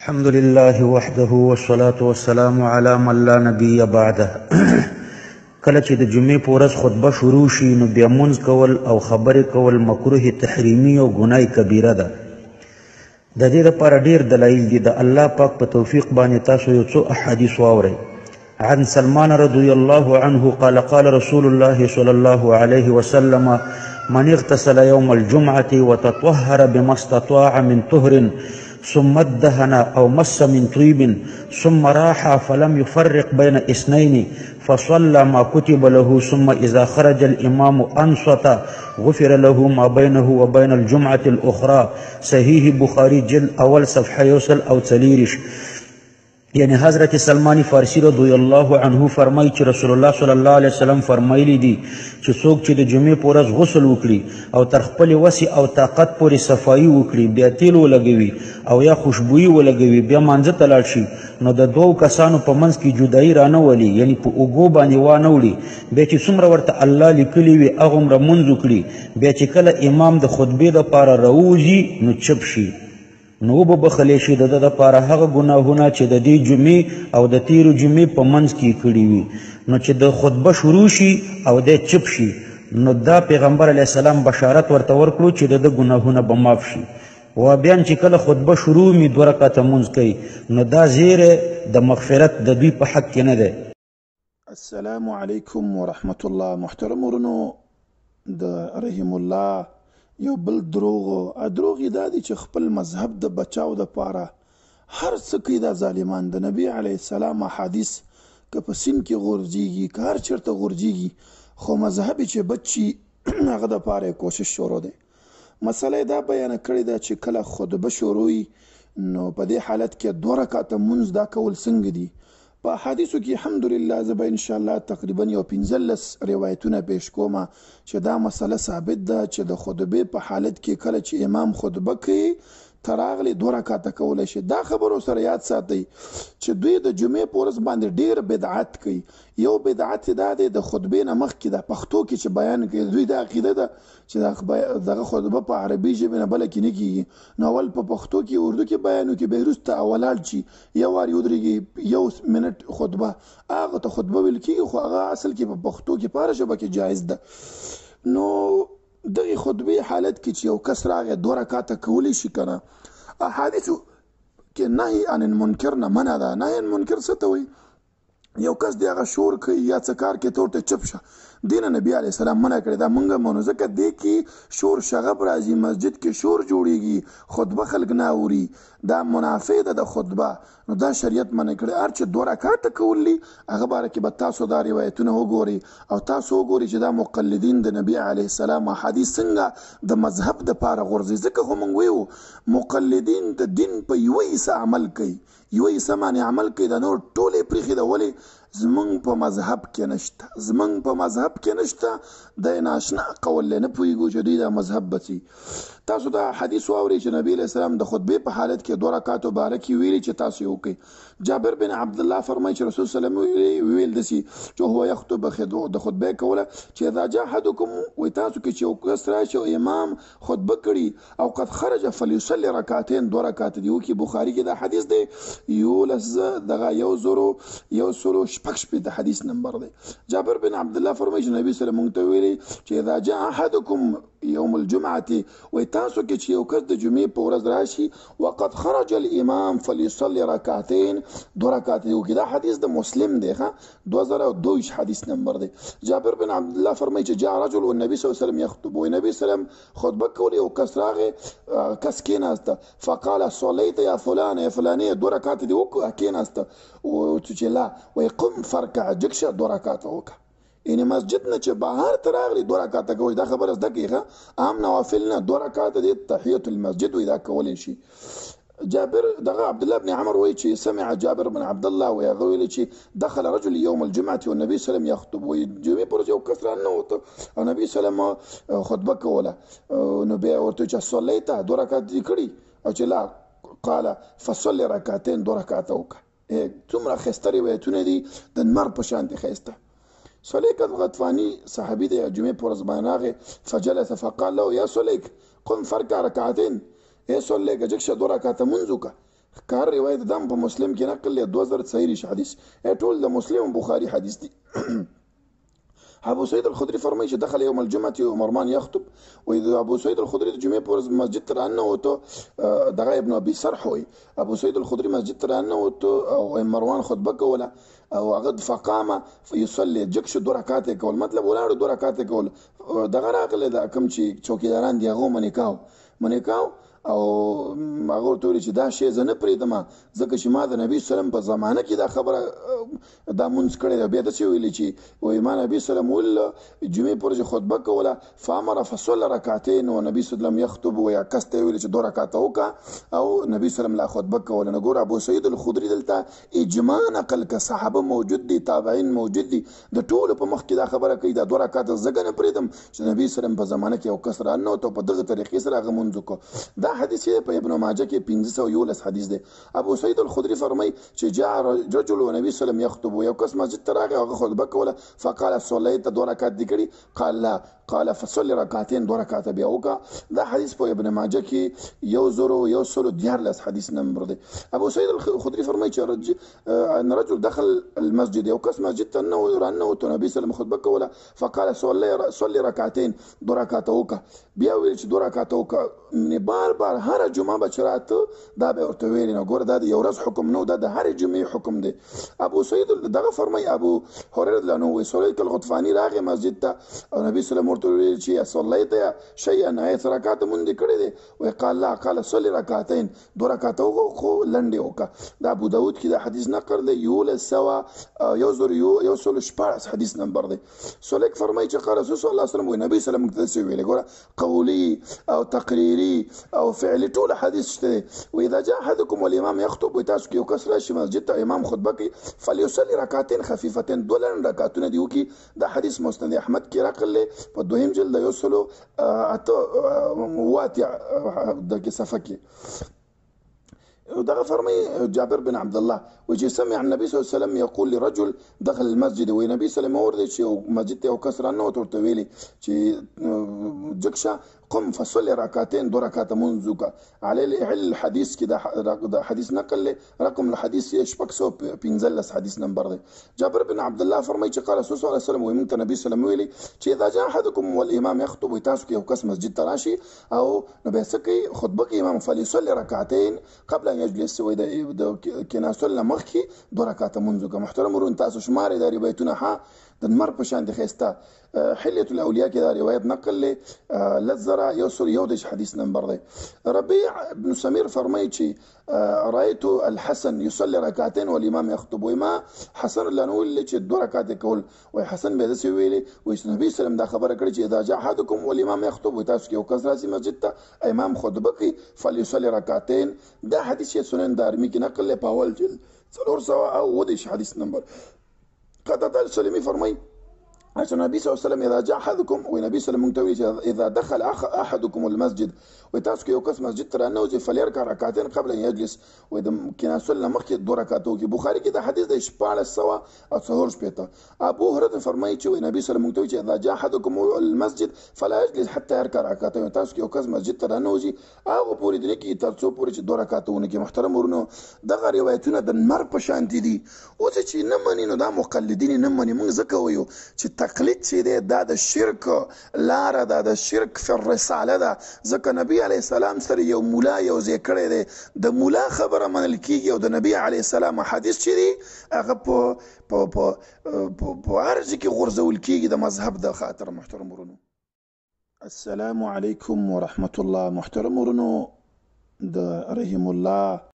الحمد لله وحده والصلاة والسلام على من لا نبي بعده. کله چې د جمعې په ورځ خطبه شروع شي نو بیا منځ کول او خبرې کول مکروه تحریمي او ګناه کبیره ده. د دې لپاره ډېر دلایل دي. د الله پاک په توفیق باندې تاسو یو څو احادیث واورئ. عن سلمان رضي الله عنه قال قال رسول الله صلى الله عليه وسلم من اغتسل يوم الجمعة وتطهر بما استطاع من طهر ثم ادهن أو مس من طيب ثم راح فلم يفرق بين اثنين فصلى ما كتب له ثم إذا خرج الإمام أنصت غفر له ما بينه وبين الجمعة الأخرى. صحيح بخاري جلد أول صفحة يوصل أو تليرش. یعنی حضرت سلمان فارسی رضی الله عنه فرمایي چې رسول الله صلی الله علیه وسلم فرمایلی دي چې څوک چې د جمعې په ورځ غسل وکړي او تر خپلې وسې او طاقت پورې صفایي وکړي، بیا تیل ولګوي او یا خوشبویي ولګوي، بیا مانځه ته لاړ شي، نو د دوو کسانو په منځ کې جدایي رانه ولي، یعنی په اوږو باندې وانه وړي، بیا چې څومره ورته الله لیکلي وي هغومره مونځ وکړي، بیا چې کله امام د خطبې دپاره راووځي نو چپ شي، نو به بخلی شي د ده دپاره هغه ګناهونه چې د دې جمعې او د تیرو جمعې په منځ کې کړي وي. نو چې د خطبه شروع شي او دی چپ شي نو دا پیغمبر علیه السلام بشارت ورته ورکړو چې د ده ګناهونه به معاف شي. وابیان چې کله خطبه شروع می 2 رکعته مونځ کوي نو دا زیری د مغفرت د دوی په حق کې نه دی. السلام علیکم ورحمت الله. محترم ورونو، د رحم الله یو بل دروغ یې دا دی چې خپل مذهب د بچاو دپاره هر څه کوي دا ظالمان. د نبي علیه السلام احادیث که په سیند کې غورځېږي که هر چېرته غورځېږي، خو مذهب یې چې بچ شي هغه دپاره یې کوشش شروع دی. مسله یې دا بیانه کړې ده چې کله خطبه شروع وي نو په دې حالت کې 2 رکعته مونځ دا کول څنګه دي. په حدیثو کې الحمدلله زه به انشاءالله تقریبا یو 15 روایتونه پیش کوم چې دا مسله ثابت ده چې د خطبې په حالت کې کله چې امام خطبه کوي تر راغلې 2 رکعته کولی شي. دا خبرو سره یاد ساتئ چې دوی د جمعې په ورځ باندې ډېر بدعت کوي. یو بدعت دا دی د خطبې نه مخکې د پښتو کې چې بیان کوي، دوی دا عقیده ده چې دغه خطبه په عربي ژبې نه بله کې نه کېږي، نو اول په پښتو کې اردو کې بیان وکړي، بیا وروسته ولاړ شي یو وار ودرېږي 1 منټ خطبه، هغه ته خطبه ویل کېږي، خو هغه اصل کې په پښتو کې په هره ژبه کې جایز ده. نو دغه خطبې حالت کې چې یو کس راغی 2 رکعته کولی شي که نه. احادیثو کې نهي عن المنکر نه منع ده. نهي عن المنکر څه ته وایي؟ یو کس دی هغه شور کوي یا څه کار کوي ته ورته چپ شه، دې نه نبي علیه السلام منع کړی. دا مونږ منو ځکه دې کې شور شغب راځي، مسجد کې شور جوړیږي، خطبه خلک نه اوري، دا منافع ده د خطبه. نو دا شریعت منع کړی. هر چې 2 رکعته کولی هغه باره کې به تاسو دا روایتونه وګورئ او تاسو وګورئ چې دا مقلدین د نبي علیه السلام حدیث څنګه د مذهب دپاره غورځي. ځکه خو مونږ ویو مقلدین د دین په یوه حصه عمل کوي، یوه حصه باندې عمل کوي، د نور ټولې پرېښي ده. ولې؟ زمونږ په مذهب کې نشته، زمونږ په مذهب کې نشته، د ناشنا قول نه پوهېږو چې دوی دا مذهب بسي. تاسو دا حدیث واورئ چې نبي علیه السلام د خطبې په حالت کې 2 رکعاتو باره کې ویلي چې تاسو یې وکړئ. جابر بن عبدالله فرمایي چې رسول صلی الله علیه وسلم ویل داسې چې هو یخطب د خطبې کوله چې اذا جاء احدکم، وایي تاسو کې چې یو کس راشي او امام خطبه کړي او قد خرج فلیصلي رکعتین، 2 رکعته دي وکړي. بخاري کې دا حدیث دی 1116 حدیث نمبر دی. جابر بن عبدالله فرمایي چې نبی صلی الله علیه وسلم موږ ته ویلي چې اذا جاء احدکم یوم الجمعة، وایي تاسو کې چې یو کس د جمعې په ورځ راشي وقد خرج الامام فلیصلي رکعتین، 2 رکعته دي وکړي. دا حدیث د مسلم دی، 2022 حدیث نمبر دی. جابر بن عبدالله فرمایي چې جاء رجل والنبي صلی الله علیه وسلم یخطب، وایي نبی صلی الله علیه وسلم خطبه کولی او کس راغی، کس کېناسته، فقال صلیت یا فلان، یا فلانې 2 رکعته دي وکړه، کېناسته، چې لا، وایي قم فرکع، جګ شه 2 رکعته وکړه. یعنی مسجد نه چې بهر ته راغلي 2 رکعته کوئ، دا خبره زده کړئ. عام نوافل نه 2 رکعته دي تحیت المسجد، وایي دا کولی شي. جابر دغه عبدالله بن عمر وایي چې سمع جابر بن عبدالله، وایي هغه ویلي چې دخل رجل یوم الجمعة والنبي صلی الله علیه وسلم یخطب، وایي جمعې پر ورځ یو کس راننوته او نبي صلی الله علیه وسلم خطبه کوله، نو بیا ورته چې صلیته 2 رکعته دي کړي، او چې لا قال فصلي رکعتین، 2 رکعته وکړه. څومره ښایسته روایتونه دي د لمر په شانتې ښایسته. سلیک الغطفاني صحابي دی، جمعې په ورځ باندې راغی، فجلس فقال له یا سلیک قم فرکع رکعتین، ای سلیک جګ شه 2 رکعته مونځ وکړه. کار روایت دام په مسلم کې نقل دی 2000 حدیث ټول د مسلم بخاری حدیث دی ابو سعید الخدری فرمایي چې دخل يوم الجمعه ومروان يخطب واذا ابو سعید الخدری د جمعې پر مسجد ته راننوته دغه ابن ابي سرح وي ابو سعید الخدری مسجد ته راننوته او مروان خطبه کوله او هغه فقام فيصلي جکش 2 رکعات کول مطلب ولاړ 2 رکعات کول دغه راغله د کم چې چوکیداران دی هغه منیکاو او هغه ورته ویل چې دا شی زه نه پرېږدم ځکه چې ما د نبي سلم په زمانه کې دا خبره دا مونځ کړی دی بیا داسې ویلي چې وایي ما نبي سلم ویل جمعې پر ورځ خطبه کوله فامر فصلى رکعتین و نبي سلم یخطب ویا کس ته ویل چې 2 رکعاته وکړه او نبي سلم لا خطبه کوله نو ګوره ابو سعید الخدري دلته اجماع نقل که صحابه موجود دي تابعین موجود دي د ټولو په مخ کې دا خبره کوي دا 2 رکعاته زه نه پرېږدم چې نبي سلم په زمانه کې یو کس راننوته په دغه طریقې سره هغه مونځ وکړو دا حدیث په ابن ماجه کې 511 حدیث دی ابو سعید الخدری فرمای چې جاء رجل ونبي سلم يخطب یو کس مسجد ته راغی هغه خطبه کوله فقال صليت 2 رکعات دي کړي قال لا قال فصلي ركعتين 2 رکعات بیا وکړه دا حدیث په ابن ماجه کې 114 حدیث نمبر دی ابو سعید الخدری فرمای چې ان رجل دخل المسجد یو کس مسجد ته نو نبي سلم خطبه کوله فقال صلي ركعتين 2 رکعات وکړه بیا ویل چې 2 رکعات وکړه بار هر جمعه بچرات دا به ورته ویل نو ګور دا یو ورځ حکم نو دا د هر جمعې حکم دی ابو سعید دغه فرمای ابو هريره رضی الله عنه سوليت الغطفاني راغی مسجد ته او نبی سلام ورته ویل چې صلیت شیئا 8 رکعات مونږ کړی دی او قال لا قال صلي رکعتين 2 رکعات خو لنډه وکړه دا ابو داود کې دا حدیث نقل دی یول سوا یو سل شپارس حدیث نمبر دی سولیک فرمای چې قال رسول الله صلی الله علیه وسلم او نبی سلام ته ویل ګور قولی او تقریری او فعلی ټول حدیث شته و اذا جاء احدكم والامام يخطب وتاسو کې یو کس راشي مسجد ته امام خطبه کوي فليصلي ركعتين خفيفتين 2 رکعتونه دی وکي دا حدیث مسند احمد کې راغلی په 2 جلد یوسلو واتع د کې صفحه کې دغه فرمي جابر بن عبد الله وجي سمع النبي صلى الله عليه وسلم يقول لرجل دخل المسجد والنبي صلى الله عليه وسلم ورد مسجد ته وكسر انه ورته ویلي چې جکشه قم فصلي ركعتين 2 رکعات منذك على الحديث كده حديث نقل رقم الحديث 615 حديث نمبر ده جابر بن عبد الله فرمای چې قال رسول الله صلى الله عليه وسلم ومنت النبي صلى الله عليه وسلم ویلي چې اذا جاء احدكم والامام يخطب تاسو کې یو کس مسجد ته راشي او نو به سکی خطبه کې امام فليصلي ركعتين قبل ان يجلس و د کیناسل مخکي 2 رکعات منذ محترم ورون تاسو شمار د روایتونه د مر په شان د خسته حلیه الاولیاء کې دا روایت نقل لزرا یوسل یودش حدیث نمبر دی ربيع بن سمير فرمای چې رايت الحسن يصلي ركعتين والامام يخطب وما حسن لانه اللي چې 2 رکعات کول وای حسن به دسي ویلي وای نبی سلام دا خبره کړی چې اذا جاء احدكم والامام يخطب تاسو کې یو کس راسي مسجد ته امام خطبه کوي فليصلي ركعتين دا حدیث سنن دارمی کې نقل له پاول جلد 310 حدیث نمبر قتادة السلمي فرمي عشان النبي صلى الله عليه وسلم اذا جاء احدكم والنبي صلى الله عليه وسلم اذا دخل احدكم المسجد وتاسك يو کس مسجد تر انه فليركع ركعتين قبل ان يجلس واذا كان سنه مخکې 2 رکعاتو کې بخاری کې دا حدیث د 1400 ابو هريره فرمایي چې نبی صلی الله علیه وسلم اذا جاء احدكم المسجد فلا يجلس حتى يركع ركعتين تاسو یو کس مسجد تر انه هغه پوری دي کې تر څو پوری چې 2 رکعاتونه کې محترم ورونو دغه روایتونه د مر په شان دي او چې نه مني نو دا مقلدین نه مني موږ ځکه وایو چې تقلید چې دی دا د شرک لاره ده د شرک فی الرساله ده ځکه نبی علیه السلام سره یو مولا یو ځای کړی دی د مولا خبره منل کېږي او د نبی علیه السلام حدیث چې دی هغه په عرض کې غورځول کېږي د مذهب د خاطر محترم ورونو السلام علیکم ورحمة الله محترم ورونو د رحم الله